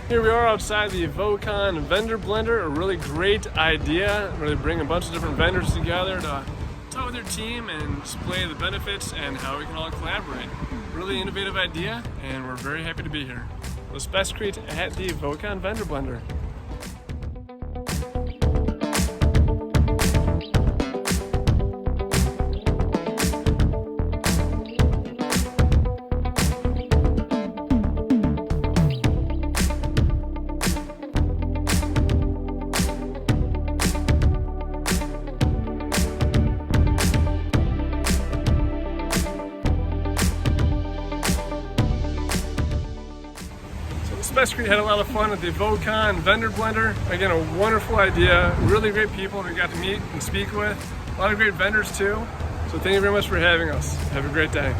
Here we are outside the VOCON vendor blender, a really great idea, really bring a bunch of different vendors together to talk with their team and display the benefits and how we can all collaborate. Really innovative idea, and we're very happy to be here. So SpexCrete at the VOCON vendor blender. SpexCrete had a lot of fun at the VOCON vendor blender. Again, a wonderful idea, really great people we got to meet and speak with. A lot of great vendors too. So thank you very much for having us. Have a great day.